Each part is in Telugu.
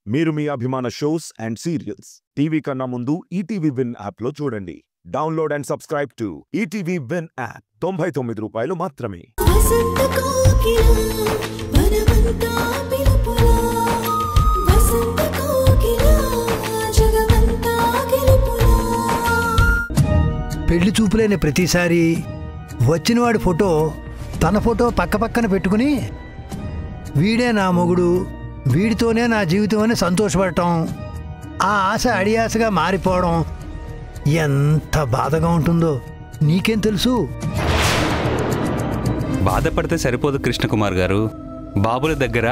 మీరు మీ అభిమాన షోస్ అండ్ సీరియల్స్ టీవీ కన్నా ముందు ఈటీవీ విన్ యాప్ లో చూడండి. Download and subscribe to ETV win app. 99 రూపాయలు మాత్రమే. పెళ్లి చూపులేని ప్రతిసారి వచ్చినవాడి ఫోటో తన ఫోటో పక్కపక్కన పెట్టుకుని వీడే నా మొగుడు, వీడితోనే నా జీవితం అని సంతోషపడటం, ఆ ఆశ అడియాసగా మారిపోవడం ఎంత బాధగా ఉంటుందో నీకేం తెలుసు? బాధపడితే సరిపోదు కృష్ణకుమార్ గారు. బాబుల దగ్గర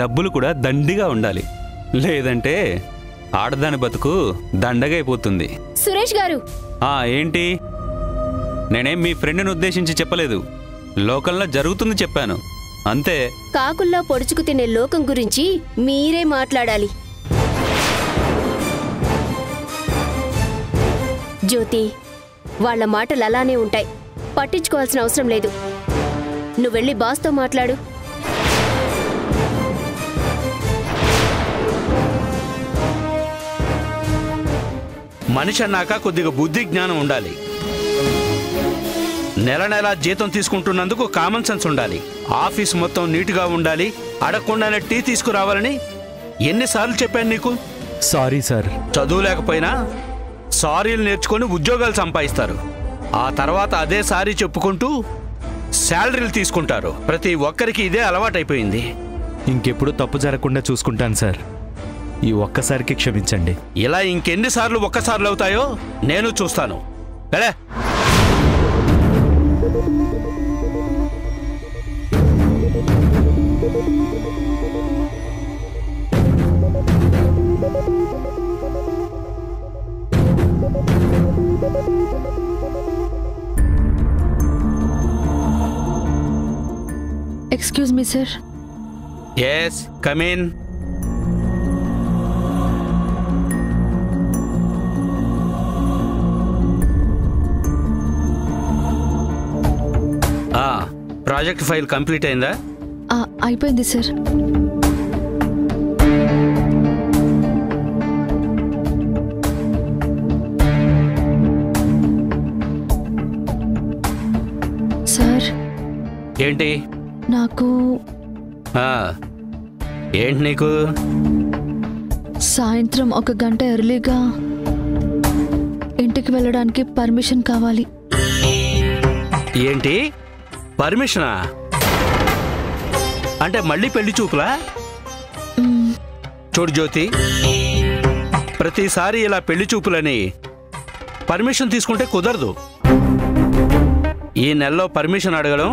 డబ్బులు కూడా దండిగా ఉండాలి, లేదంటే ఆడదాని బతుకు దండగైపోతుంది. సురేష్ గారు, ఏంటి? నేనేం మీ ఫ్రెండ్ని ఉద్దేశించి చెప్పలేదు, లోకంలో జరుగుతుంది చెప్పాను అంతే. కాకుల్లో పొడుచుకు తినే లోకం గురించి మీరే మాట్లాడాలి. జ్యోతి, వాళ్ళ మాటలు అలానే ఉంటాయి, పట్టించుకోవాల్సిన అవసరం లేదు. నువ్వు వెళ్ళి బాస్తో మాట్లాడు. మనిషి అన్నాక కొద్దిగా బుద్ధి జ్ఞానం ఉండాలి. నెల నెల జీతం తీసుకుంటున్నందుకు కామన్ సెన్స్ ఉండాలి. ఆఫీస్ మొత్తం నీట్గా ఉండాలి, అడగకుండానే టీ తీసుకురావాలని ఎన్నిసార్లు చెప్పాను నీకు? Sorry sir. చదువు లేకపోయినా సారీలు నేర్చుకొని ఉద్యోగాలు సంపాదిస్తారు. ఆ తర్వాత అదే సారీ చెప్పుకుంటూ శాలరీలు తీసుకుంటారు. ప్రతి ఒక్కరికి ఇదే అలవాటైపోయింది. ఇంకెప్పుడు తప్పు జరగకుండా చూసుకుంటాను సార్. ఈ ఒక్కసారికి క్షమించండి. ఇలా ఇంకెన్నిసార్లు ఒక్కసార్లు అవుతాయో నేను చూస్తాను. అరే, Excuse me, sir. Yes, come in. Project file complete అయిందా? అయిపోయింది సార్. సార్, ఏంటి? నాకు ఏంటి నీకు? సాయంత్రం 1 గంట ఎర్లీగా ఇంటికి వెళ్ళడానికి పర్మిషన్ కావాలి. ఏంటి పర్మిషనా? అంటే మళ్ళీ పెళ్లి చూపులా? చూడు జ్యోతి, ప్రతిసారి ఇలా పెళ్లి చూపులని పర్మిషన్ తీసుకుంటే కుదరదు. ఈ నెలలో పర్మిషన్ అడగడం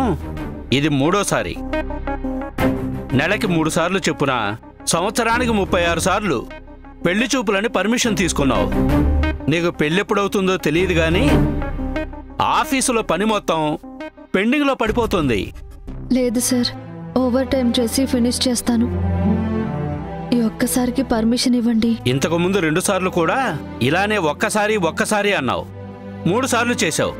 ఇది 3వ సారి. నెలకి 3 సార్లు చెప్పున సంవత్సరానికి 36 సార్లు పెళ్లి చూపులని పర్మిషన్ తీసుకున్నావు. నీకు పెళ్ళెప్పుడవుతుందో తెలియదు కానీ ఆఫీసులో పని మొత్తం పెండింగ్లో పడిపోతుంది. లేదు సార్, ఓవర్ టైం చేసి ఫినిష్ చేస్తాను. ఈ ఒక్కసారికి పర్మిషన్ ఇవ్వండి. ఇంతకు ముందు 2 సార్లు కూడా ఇలానే ఒక్కసారి అన్నావు. 3 సార్లు చేశావు.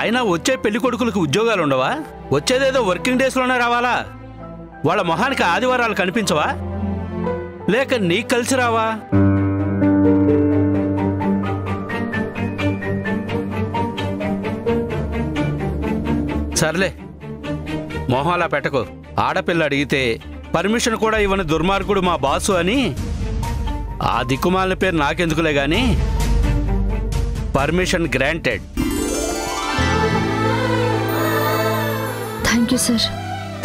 అయినా వచ్చే పెళ్లి కొడుకులకు ఉద్యోగాలు ఉండవా? వచ్చేదేదో వర్కింగ్ డేస్లోనే రావాలా? వాళ్ళ మొహానికి ఆదివారాలు కనిపించవా? లేక నీకు కలిసి రావా? సర్లే, మొహాలా పెట్టకు. ఆడపిల్ల అడిగితే పర్మిషన్ కూడా ఇవ్వని దుర్మార్గుడు మా బాసు అని ఆ దిక్కుమాలిన పేరు నాకెందుకులే గాని permission granted. Thank you sir.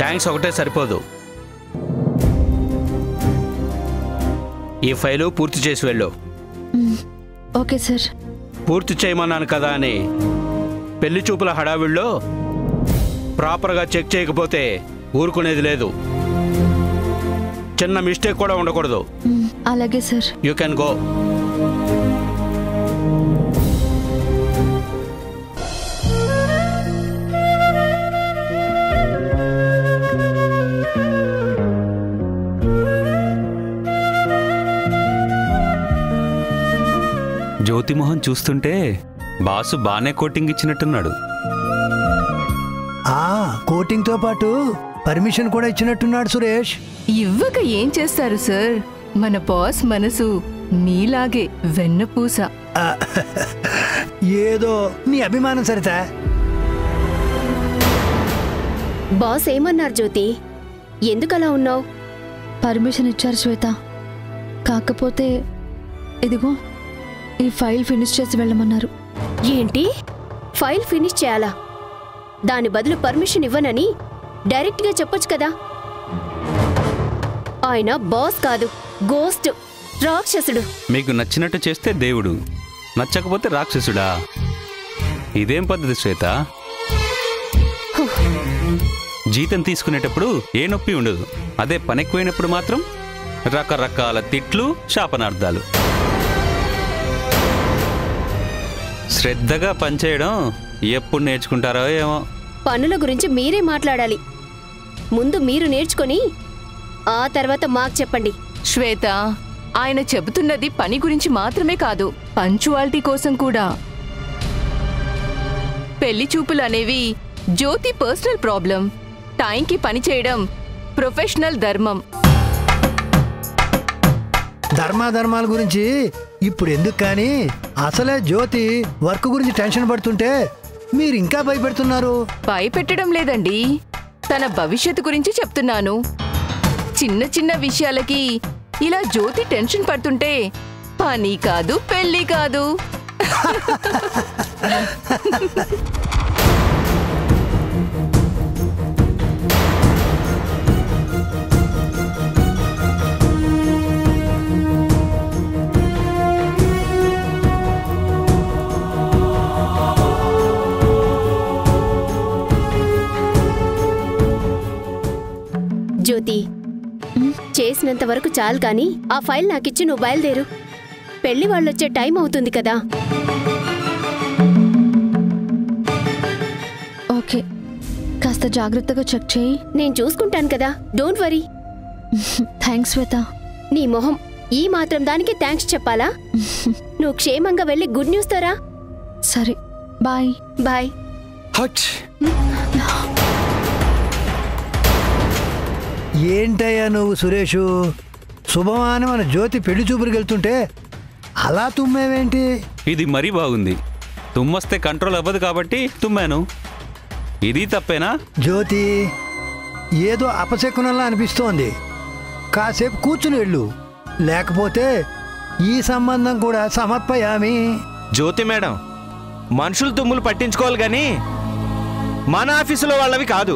Thanks ఒకటే సరిపోదు. ఈ ఫైలు పూర్తి చేసి వెళ్ళు. Okay sir. పూర్తి చేయమన్నాను కదా అని పెళ్లి చూపుల హడావిడిలో ప్రాపర్గా చెక్ చేయకపోతే ఊరుకునేది లేదు. చిన్న మిస్టేక్ కూడా ఉండకూడదు. అలాగే sir. You can go. Jyotimohan చూస్తుంటే బాసు బానే కోటింగ్ ఇచ్చినట్టున్నాడు. కోటింగ్తో పాటు పర్మిషన్ కూడా ఇచ్చినట్టున్నాడు సురేష్. ఇవ్వక ఏం చేస్తారు సార్? మన బాస్ మనసు మీలాగే వెన్నపూస. ఏదో నీ అభిమానం సరిత. బాస్ ఏమన్నారు జ్యోతి? ఎందుకలా ఉన్నావు? పర్మిషన్ ఇచ్చారు శ్వేత. కాకపోతే ఇదిగో ఈ ఫైల్ ఫినిష్ చేసి వెళ్ళమన్నారు. ఏంటి? ఫైల్ ఫినిష్ చేయాలా? దాని బదులు పర్మిషన్ ఇవ్వనని డైరెక్ట్గా చెప్పొచ్చు కదా. ఆయన బాస్ కాదు, గోస్ట్, రాక్షసుడు. మీకు నచ్చినట్టు చేస్తే దేవుడు, నచ్చకపోతే రాక్షసుడా? ఇదేం పద్ధతి శ్వేత? జీతం తీసుకునేటప్పుడు ఏ నొప్పి ఉండదు, అదే పనెక్కువైనప్పుడు మాత్రం రకరకాల తిట్లు, శాపనార్థాలు. శ్రద్ధగా పనిచేయడం ఎప్పుడు నేర్చుకుంటారో ఏమో. పనుల గురించి మీరే మాట్లాడాలి. ముందు మీరు నేర్చుకొని ఆ తర్వాత మాకు చెప్పండి. శ్వేత, ఆయన చెబుతున్నది పని గురించి మాత్రమే కాదు, పంచువాలిటీ కోసం కూడా. పెళ్లి చూపులు అనేవి జ్యోతి పర్సనల్ ప్రాబ్లం. టైంకి పని చేయడం ప్రొఫెషనల్ ధర్మం. ధర్మాధర్మాల గురించి ఇప్పుడు ఎందుకు? కానీ అసలే జ్యోతి వర్క్ గురించి టెన్షన్ పడుతుంటే మీరు ఇంకా భయపెడుతున్నారు. భయపెట్టడం లేదండి, తన భవిష్యత్తు గురించి చెప్తున్నాను. చిన్న చిన్న విషయాలకి ఇలా జ్యోతి టెన్షన్ పడుతుంటే పని కాదు, పెళ్లి కాదు. జ్యోతి, చేసినంత వరకు చాలు కానీ ఆ ఫైల్ నాకిచ్చి నువ్వు బయలుదేరు. పెళ్లి వాళ్ళొచ్చే టైం అవుతుంది కదా. ఓకే, కాస్త జాగ్రత్తగా చెక్ చేయి. నేను చూసుకుంటాను కదా, డోంట్ వరీ. థ్యాంక్స్ శ్వేత. నీ మొహం, ఈ మాత్రం దానికి థ్యాంక్స్ చెప్పాలా? నువ్వు క్షేమంగా వెళ్ళి గుడ్ న్యూస్ తోరా. సరే, బాయ్. బాయ్. ఏంటయ్యా నువ్వు సురేషు? శుభమాని మన జ్యోతి పెళ్లి చూపురికి వెళ్తుంటే అలా తుమ్మేవేంటి? ఇది మరీ బాగుంది. తుమ్మొస్తే కంట్రోల్ అవ్వదు కాబట్టి తుమ్మాను. ఇది తప్పేనా? జ్యోతి, ఏదో అపశకునంలా అనిపిస్తోంది. కాసేపు కూర్చుని వెళ్ళు, లేకపోతే ఈ సంబంధం కూడా సమర్పయామి. జ్యోతి మేడం, మనుషులు తుమ్ములు పట్టించుకోవాలి గాని మన ఆఫీసులో వాళ్ళవి కాదు.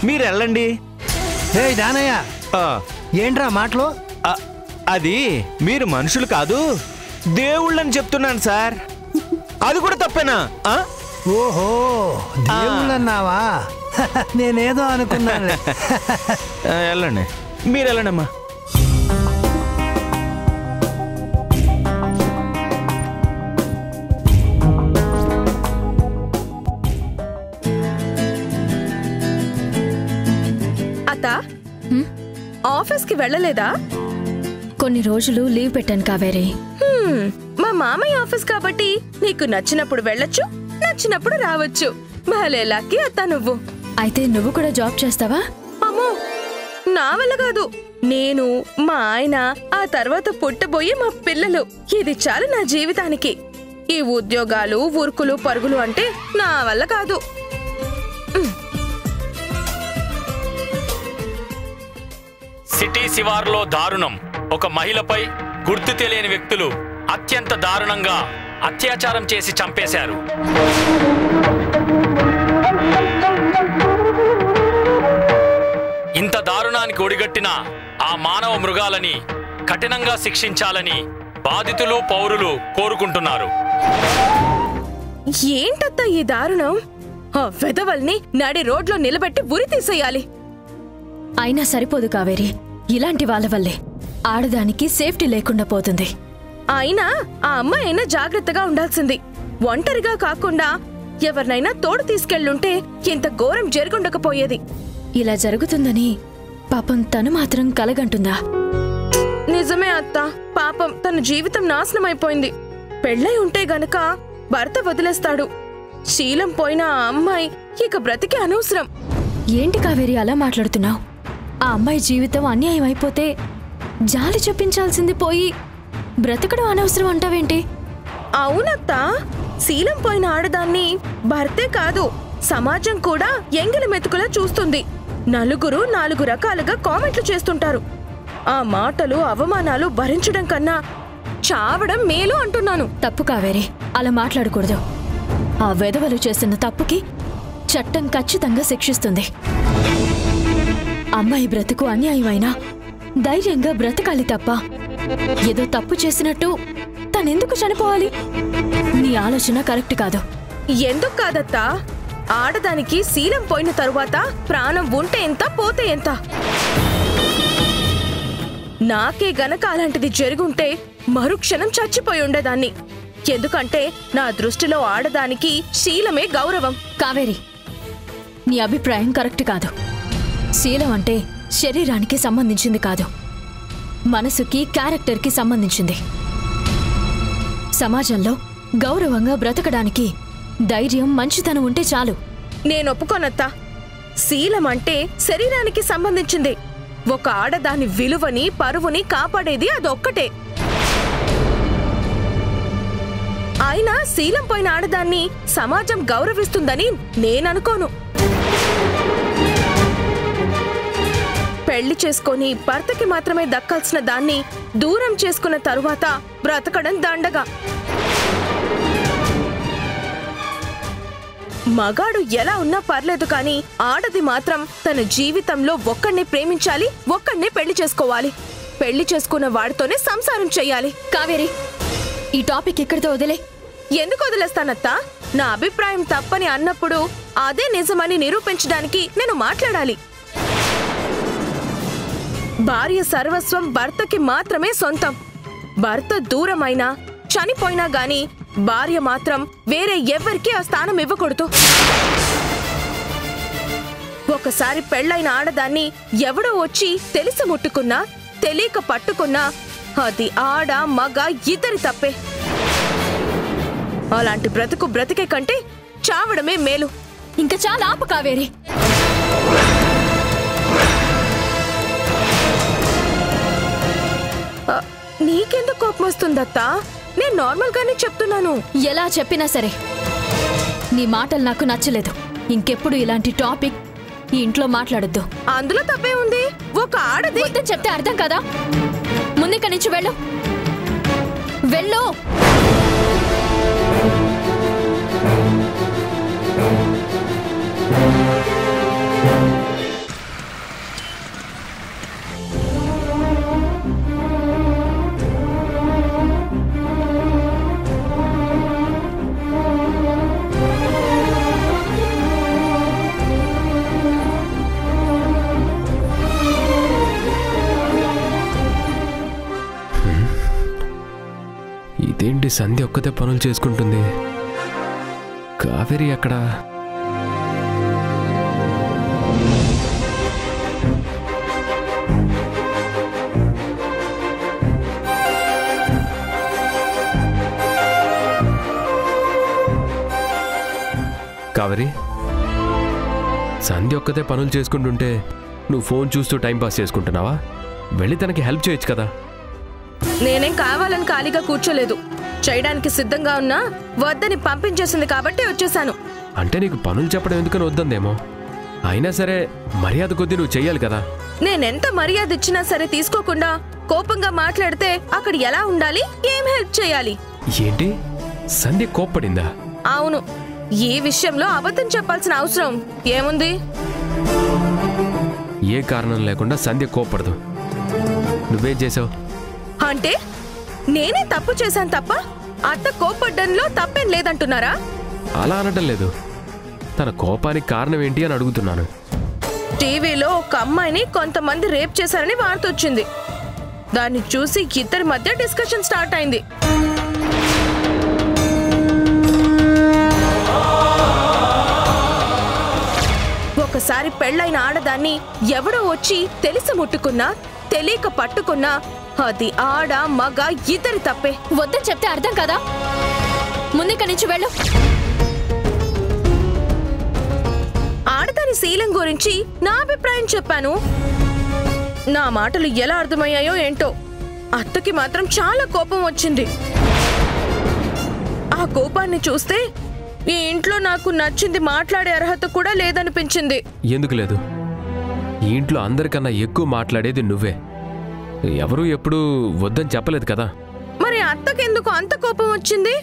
మీరు వెళ్ళండి. హే దానయ్య, ఏంట్రా మాటలు? అది మీరు మనుషులు కాదు దేవుళ్ళని చెప్తున్నాను సార్. అది కూడా తప్పేనా? ఓహో, దేవుళ్ళన్నావా? నేనేదో అనుకున్నాను. వెళ్ళండి, మీరు వెళ్ళండి అమ్మా. ఆఫీస్కి వెళ్ళలేదా? కొన్ని రోజులు లీవ్ పెట్టాను కావేరి. మా మామయ్య ఆఫీస్ కాబట్టి నీకు నచ్చినప్పుడు వెళ్ళొచ్చు, నచ్చినప్పుడు రావచ్చు. భలే లక్కీ అత్త నువ్వు. అయితే నువ్వు కూడా జాబ్ చేస్తావా? అమ్మో, నా వల్ల కాదు. నేను, మా ఆయన, ఆ తర్వాత పుట్టబోయే మా పిల్లలు, ఇది చాలు నా జీవితానికి. ఈ ఉద్యోగాలు, ఉరుకులు పరుగులు అంటే నా వల్ల కాదు. సిటీ శివార్లో దారుణం. ఒక మహిళపై గుర్తు తెలియని వ్యక్తులు అత్యంత దారుణంగా అత్యాచారం చేసి చంపేశారు. ఇంత దారుణానికి ఒడిగట్టిన ఆ మానవ మృగాలని కఠినంగా శిక్షించాలని బాధితులు, పౌరులు కోరుకుంటున్నారు. ఏంటత్తా ఈ దారుణం? ఆ వెధవల్ని నడి రోడ్లో నిలబెట్టి ఉరి తీసేయాలి. అయినా సరిపోదు కావేరి, ఇలాంటి వాళ్ళ వల్లే ఆడదానికి సేఫ్టీ లేకుండా పోతుంది. అయినా ఆ అమ్మాయి అయినా జాగ్రత్తగా ఉండాల్సింది. ఒంటరిగా కాకుండా ఎవరినైనా తోడు తీసుకెళ్ళుంటే ఇంత ఘోరం జరుగుండకపోయేది. ఇలా జరుగుతుందని పాపం తను మాత్రం కలగంటుందా? నిజమే అత్త, పాపం తన జీవితం నాశనమైపోయింది. పెళ్ళై ఉంటే గనక భర్త వదిలేస్తాడు. శీలం పోయిన ఆ అమ్మాయి ఇక బ్రతికి అనవసరం. ఏంటి కావేరి అలా మాట్లాడుతున్నావు? ఆ అమ్మాయి జీవితం అన్యాయం అయిపోతే జాలి చూపించాల్సింది పోయి బ్రతకడం అనవసరం అంటావేంటి? అవునత్తా, శీలం పోయిన ఆడదాన్ని భర్తే కాదు సమాజం కూడా ఎంగిలి మెతుకులా చూస్తుంది. నలుగురు 4 రకాలుగా కామెంట్లు చేస్తుంటారు. ఆ మాటలు అవమానాలు భరించడం కన్నా చావడం మేలు అంటున్నాను. తప్పు కావేరి, అలా మాట్లాడకూడదు. ఆ వెధవలు చేస్తున్న తప్పుకి చట్టం ఖచ్చితంగా శిక్షిస్తుంది. అమ్మాయి బ్రతుకు అన్యాయమైనా ధైర్యంగా బ్రతకాలి తప్ప ఏదో తప్పు చేసినట్టు తనెందుకు చనిపోవాలి? నీ ఆలోచన కరెక్ట్ కాదు. ఎందుకు కాదత్తా? ఆడదానికి శీలం పోయిన తరువాత ప్రాణం ఉంటే ఎంత పోతే ఎంత? నాకే గనక అలాంటిది జరుగుంటే మరుక్షణం చచ్చిపోయి ఉండేదాన్ని. ఎందుకంటే నా దృష్టిలో ఆడదానికి శీలమే గౌరవం. కావేరి, నీ అభిప్రాయం కరెక్ట్ కాదు. శీలం అంటే శరీరానికి సంబంధించింది కాదు, మనసుకి క్యారెక్టర్కి సంబంధించింది. సమాజంలో గౌరవంగా బ్రతకడానికి ధైర్యం మంచితనం ఉంటే చాలు. నేను ఒప్పుకోనత్తా. శీలం అంటే శరీరానికి సంబంధించింది. ఒక ఆడదాని విలువని పరువుని కాపాడేది అదొక్కటే. అయినా శీలం పోయిన ఆడదాన్ని సమాజం గౌరవిస్తుందని నేననుకోను. పెళ్లి చేసుకొని భర్తకి మాత్రమే దక్కాల్సిన దాన్ని దూరం చేసుకున్న తరువాత బ్రతకడం దండగా. మగాడు ఎలా ఉన్నా పర్లేదు కానీ ఆడది మాత్రం తన జీవితంలో ఒక్కడినే ప్రేమించాలి, ఒక్కడినే పెళ్లి చేసుకోవాలి. పెళ్లి చేసుకున్న వాడితోనే సంసారం చెయ్యాలి. కావేరి, ఈ టాపిక్ ఇక్కడితో వదిలే. ఎందుకు వదిలేస్తానత్తా? నా అభిప్రాయం తప్పని అన్నప్పుడు అదే నిజమని నిరూపించడానికి నేను మాట్లాడాలి. భార్య సర్వస్వం భర్తకి మాత్రమే సొంతం. భర్త దూరమైనా చనిపోయినా గాని భార్య మాత్రం వేరే ఎవ్వరికీ ఆ స్థానం ఇవ్వకూడదు. ఒకసారి పెళ్లైన ఆడదాన్ని ఎవడో వచ్చి తెలిసి ముట్టుకున్నా తెలియక పట్టుకున్నా అది ఆడ మగ ఇద్దరి తప్పే. అలాంటి బ్రతుకు బ్రతికే కంటే చావడమే మేలు. ఇంకా చాలా ఆపు కావేరి. నీకెందుకు కోపం వస్తుందత్తా? నేను నార్మల్ గానే చెప్తున్నాను. ఎలా చెప్పినా సరే నీ మాటలు నాకు నచ్చలేదు. ఇంకెప్పుడు ఇలాంటి టాపిక్ ఈ ఇంట్లో మాట్లాడొద్దు. అందులో తప్పే ఉంది. ఒక ఆడది వద్దని చెప్తే అర్థం కదా. ముందుక నుంచి వెళ్ళు, వెళ్ళు. ఇదేంటి సంధ్య ఒక్కతే పనులు చేసుకుంటుంది? కావేరి అక్కడ కావేరి, సంధ్య ఒక్కతే పనులు చేసుకుంటుంటే నువ్వు ఫోన్ చూస్తూ టైంపాస్ చేసుకుంటున్నావా? వెళ్ళి తనకి హెల్ప్ చేయొచ్చు కదా. నేనేం కావాలని ఖాళీగా కూర్చోలేదు. చేయడానికి సిద్ధంగా ఉన్నా వద్దని పంపించేసింది కాబట్టి వచ్చేసాను. అంటే నీకు పనులు చెప్పడం ఎందుకని వద్దందేమో. అయినా సరే మర్యాద కొద్దీ నువ్వు చెయ్యాలి కదా. నేనెంత మర్యాద ఇచ్చినా సరే తీసుకోకుండా కోపంగా మాట్లాడితే అక్కడ ఎలా ఉండాలి? ఏం హెల్ప్ చేయాలి? ఏంటి, సంధ్య కోప్పడిందా? అవును. ఈ విషయంలో అబద్ధం చెప్పాల్సిన అవసరం ఏముంది? ఏ కారణం లేకుండా సంధ్య కోప్పడదు. నువ్వేం చేసావు? అంటే నేనే తప్పు చేశాను తప్ప అత్త కోపడ్డంలో తప్పేం లేదంటున్నారా? అలా అనటం లేదు. తన కోపానికి కారణం ఏంటి అని అడుగుతున్నాను. టీవీలో ఒక అమ్మాయిని కొంతమంది రేప్ చేశారని వార్త వచ్చింది. దాన్ని చూసి ఇద్దరి మధ్య డిస్కషన్ స్టార్ట్ అయింది. ఒకసారి పెళ్లైన ఆడదాన్ని ఎవడో వచ్చి తెలిసి ముట్టుకున్నా తెలియక పట్టుకున్నా అది ఆడ మగ ఇద్దరి తప్పే. వద్దని చెప్తే అర్థం కదా. ముందుక నుంచి వెళ్ళు. ఆడదాని శీలం గురించి నా అభిప్రాయం చెప్పాను. నా మాటలు ఎలా అర్థమయ్యాయో ఏంటో అత్తకి మాత్రం చాలా కోపం వచ్చింది. ఆ కోపాన్ని చూస్తే ఈ ఇంట్లో నాకు నచ్చింది మాట్లాడే అర్హత కూడా లేదనిపించింది. ఎందుకు లేదు? ఈ ఇంట్లో అందరికన్నా ఎక్కువ మాట్లాడేది నువ్వే. ఎవరూ ఎప్పుడూ వద్దని చెప్పలేదు కదా. మరి అత్తకెందుకు అంత కోపం వచ్చింది?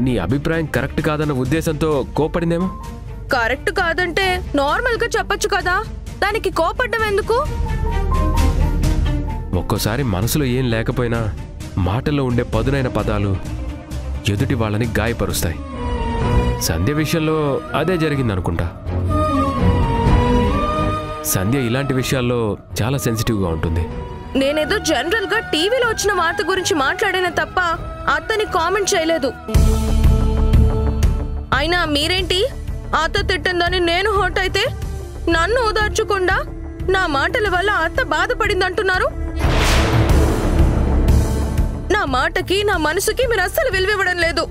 నీ అభిప్రాయం కరెక్ట్ కాదన్న ఉద్దేశంతో కోపడిందేమో. కరెక్ట్ కాదంటే నార్మల్ గా చెప్పొచ్చు కదా, దానికి కోపడ్డం ఎందుకు? ఒక్కోసారి మనసులో ఏం లేకపోయినా మాటల్లో ఉండే పదునైన పదాలు ఎదుటి వాళ్ళని గాయపరుస్తాయి. సంధ్య విషయంలో అదే జరిగిందనుకుంటా. సంధ్య ఇలాంటి విషయాల్లో చాలా సెన్సిటివ్గా ఉంటుంది. నేనేదో జనరల్ గా టీవీలో వచ్చిన వార్త గురించి మాట్లాడిన తప్ప అత్తని కామెంట్ చేయలేదు. అయినా మీరేంటి, అత్త తిట్టిందని నేను హర్ట్ అయితే నన్ను ఓదార్చకుండా నా మాటల వల్ల అత్త బాధపడిందంటున్నారు. నా మాటకి నా మనసుకి మీరు అస్సలు విలువివ్వడం లేదు.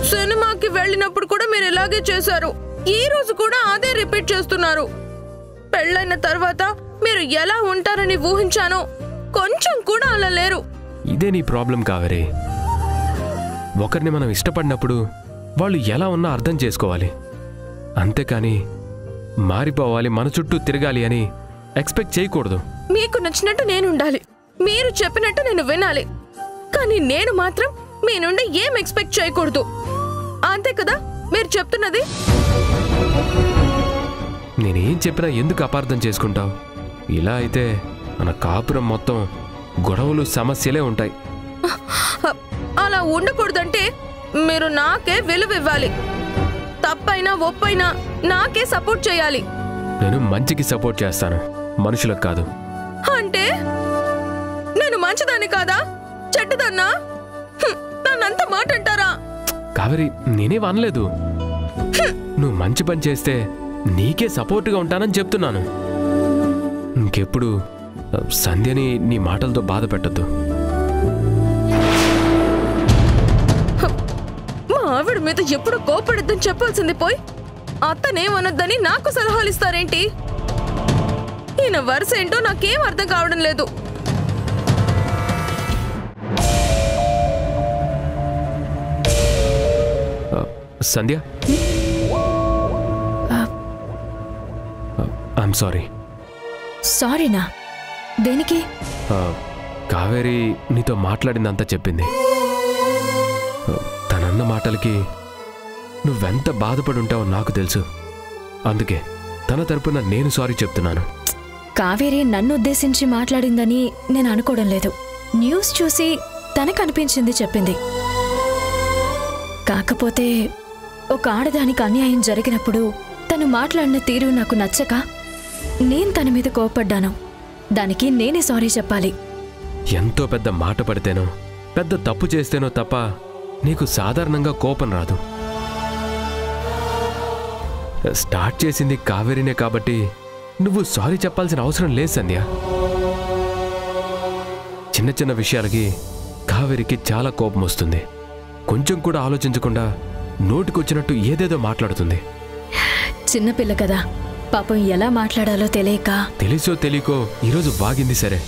సినిమాకి వెళ్ళినప్పుడు కూడా మీరు ఇలాగే చేశారు. ఈ రోజు కూడా అదే రిపీట్ చేస్తున్నారు. పెళ్ళైన తర్వాత మీరు ఎలా ఉంటారని ఊహించానో కొంచెం కూడా అలా లేరు. ఇదే నీ ప్రాబ్లం కావేరే. ఒకరిని మనం ఇష్టపడినప్పుడు వాళ్ళు ఎలా ఉన్నా అర్థం చేసుకోవాలి, అంతేకాని మారిపోవాలి, మన చుట్టూ తిరగాలి అని ఎక్స్పెక్ట్ చేయకూడదు. మీకు నచ్చినట్టు నేను ఉండాలి, మీరు చెప్పినట్టు నేను వినాలి, కానీ నేను మాత్రం మీ నుండి ఏం ఎక్స్పెక్ట్ చేయకూడదు. అంతే కదా మీరు చెప్తున్నది? నేనేం చెప్పినా ఎందుకు అపార్థం చేసుకుంటావు? ఇలా అయితే మన కాపురం మొత్తం గొడవలు సమస్యలే ఉంటాయి. అలా ఉండకూడదంటే మీరు నాకే విలువ ఇవ్వాలి. తప్పైనా ఒప్పైనా నాకే సపోర్ట్ చేయాలి. నేను మంచికి సపోర్ట్ చేస్తాను, మనుషులకు కాదు. అంటే నేను మంచిదాన్ని కాదా, చెడ్డదన్నా? నన్నంత మాట అంటారా? కావేరి, నేనేం అనలేదు. నువ్వు మంచి పని చేస్తే నీకే సపోర్ట్గా ఉంటానని చెప్తున్నాను. ఇంకెప్పుడు సంధ్యని నీ మాటలతో బాధ పెట్టద్దు. మా ఆవిడ మీద ఎప్పుడు కోపడద్దని చెప్పాల్సింది పోయి అత్తనేమనొద్దని నాకు సలహాలు ఇస్తారేంటి? ఈయన వరుస ఏంటో నాకేం అర్థం కావడం లేదు. సంధ్య, ఐఎమ్ సారీ. సారీనా? దేనికి? కావేరి నీతో మాట్లాడిందంతా చెప్పింది. తనన్న మాటలకి నువ్వెంత బాధపడి ఉంటావో నాకు తెలుసు. అందుకే తన తరపున నేను సారీ చెప్తున్నాను. కావేరి నన్ను ఉద్దేశించి మాట్లాడిందని నేను అనుకోవడం లేదు. న్యూస్ చూసి తనకు అనిపించింది చెప్పింది. కాకపోతే ఒక ఆడదానికి అన్యాయం జరిగినప్పుడు తను మాట్లాడిన తీరు నాకు నచ్చక నేను తన మీద కోపడ్డాను. దానికి నేనే సారీ చెప్పాలి. ఎంతో పెద్ద మాట పడితేనో పెద్ద తప్పు చేస్తేనో తప్ప నీకు సాధారణంగా కోపం రాదు. స్టార్ట్ చేసింది కావేరినే కాబట్టి నువ్వు సారీ చెప్పాల్సిన అవసరం లేదు సంధ్య. చిన్న చిన్న విషయాలకి కావేరికి చాలా కోపం వస్తుంది. కొంచెం కూడా ఆలోచించకుండా నోటికొచ్చినట్టు ఏదేదో మాట్లాడుతుంది. చిన్నపిల్ల కదా, పాపం ఎలా మాట్లాడాలో తెలియక. తెలుసో తెలియకో ఈరోజు వాగింది సరే,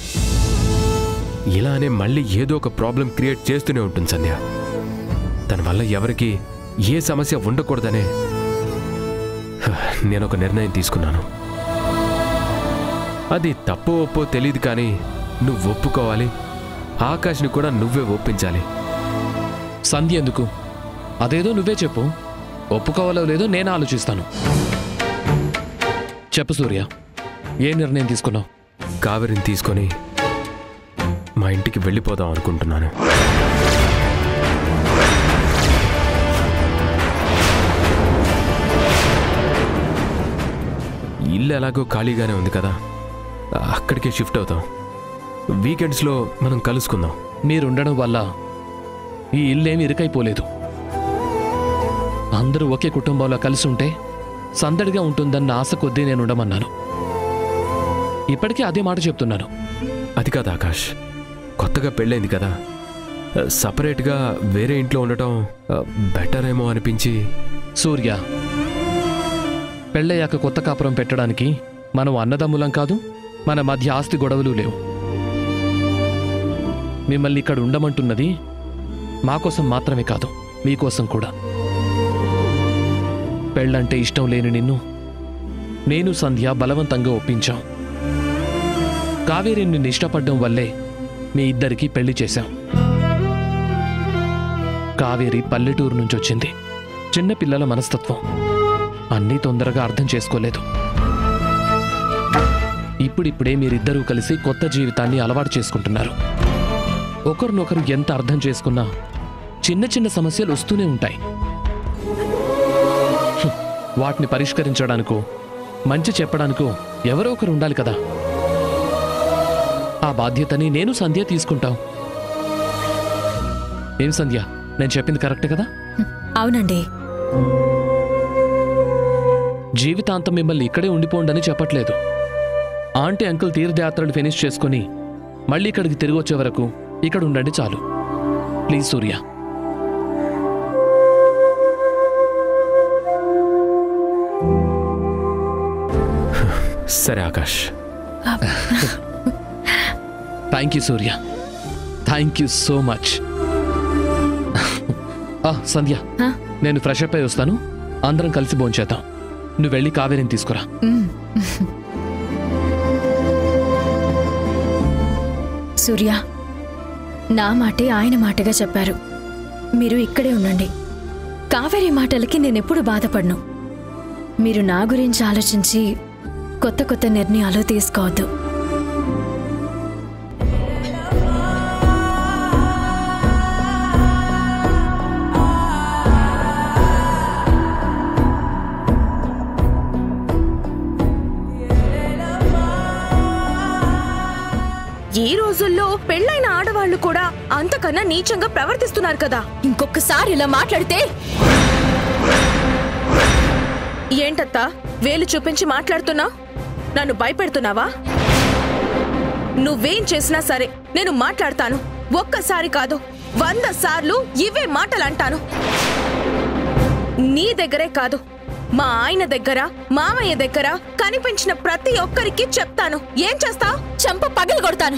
ఇలానే మళ్ళీ ఏదో ఒక ప్రాబ్లం క్రియేట్ చేస్తూనే ఉంటుంది సంధ్య. తన వల్ల ఎవరికి ఏ సమస్య ఉండకూడదనే నేను ఒక నిర్ణయం తీసుకున్నాను. అది తప్పో ఒప్పో తెలియదు, కానీ నువ్వు ఒప్పుకోవాలి. ఆకాష్ని కూడా నువ్వే ఒప్పించాలి. సంధ్య ఎందుకు? అదేదో నువ్వే చెప్పు. ఒప్పుకోవాలో లేదో నేను ఆలోచిస్తాను. చెప్పు సూర్య, ఏ నిర్ణయం తీసుకున్నావు? కావేరిని తీసుకొని మా ఇంటికి వెళ్ళిపోదాం అనుకుంటున్నాను. ఇల్లు ఎలాగో ఖాళీగానే ఉంది కదా, అక్కడికే షిఫ్ట్ అవుతాం. వీకెండ్స్లో మనం కలుసుకుందాం. మీరుండడం వల్ల ఈ ఇల్లేమి ఇరుకైపోలేదు. అందరూ ఒకే కుటుంబంలో కలిసి ఉంటే సందడిగా ఉంటుందన్న ఆశ కొద్దీ నేను ఉండమన్నాను. ఇప్పటికీ అదే మాట చెప్తున్నాను. అది కాదు ఆకాష్, కొత్తగా పెళ్ళైంది కదా, సపరేట్గా వేరే ఇంట్లో ఉండటం బెటర్ ఏమో అనిపించి. సూర్య, పెళ్ళయ్యాక కొత్త కాపురం పెట్టడానికి మనం అన్నదమ్ములం కాదు, మన మధ్య ఆస్తి గొడవలు లేవు. మిమ్మల్ని ఇక్కడ ఉండమంటున్నది మా కోసం మాత్రమే కాదు, మీకోసం కూడా. పెళ్ళంటే ఇష్టం లేని నిన్ను నేను సంధ్య బలవంతంగా ఒప్పించాం. కావేరి నిన్ను ఇష్టపడడం వల్లే మీ ఇద్దరికీ పెళ్లి చేశాం. కావేరి పల్లెటూరు నుంచి వచ్చింది. చిన్నపిల్లల మనస్తత్వం అన్నీ తొందరగా అర్థం చేసుకోలేదు. ఇప్పుడిప్పుడే మీరిద్దరూ కలిసి కొత్త జీవితాన్ని అలవాటు చేసుకుంటున్నారు. ఒకరినొకరు ఎంత అర్థం చేసుకున్నా చిన్న చిన్న సమస్యలు వస్తూనే ఉంటాయి. వాటిని పరిష్కరించడానికో మంచి చెప్పడానికో ఎవరో ఒకరు ఉండాలి కదా. ఆ బాధ్యతని నేను సంధ్య తీసుకుంటాం. ఏం సంధ్య, నేను చెప్పింది కరెక్ట్ కదా? అవునండి. జీవితాంతం మిమ్మల్ని ఇక్కడే ఉండిపోండని చెప్పట్లేదు. ఆంటీ అంకుల్ తీర్థయాత్రలు ఫినిష్ చేసుకుని మళ్ళీ ఇక్కడికి తిరిగి వచ్చే వరకు ఇక్కడ ఉండండి చాలు. ప్లీజ్ సూర్య. సరే Akash. Thank you Surya, thank you so much. Sandhya, నేను ఫ్రెష్ అప్ అయి వస్తాను. అందరం కలిసి భోంచేద్దాం. నువ్వు వెళ్ళి కావేరిని తీసుకురా. సూర్య, నా మాటే ఆయన మాటగా చెప్పారు. మీరు ఇక్కడే ఉండండి. కావేరి మాటలకి నేనెప్పుడు బాధపడను. మీరు నా గురించి ఆలోచించి కొత్త కొత్త నిర్ణయాలు తీసుకోవద్దు. ఈ రోజుల్లో పెళ్ళైన ఆడవాళ్లు కూడా అంతకన్నా నీచంగా ప్రవర్తిస్తున్నారు కదా. ఇంకొకసారి ఇలా మాట్లాడితే ఏంటత్తా వేలు చూపించి మాట్లాడుతున్నావు? నన్ను భయపెడుతున్నావా? నువ్వేం చేసినా సరే నేను మాట్లాడతాను. ఒక్కసారి కాదు 100 సార్లు ఇవే మాటలు అంటాను. నీ దగ్గరే కాదు, మా ఆయన దగ్గర, మామయ్య దగ్గర కనిపించిన ప్రతి ఒక్కరికి చెప్తాను. ఏం చేస్తావు? చంప పగలు కొడతాను.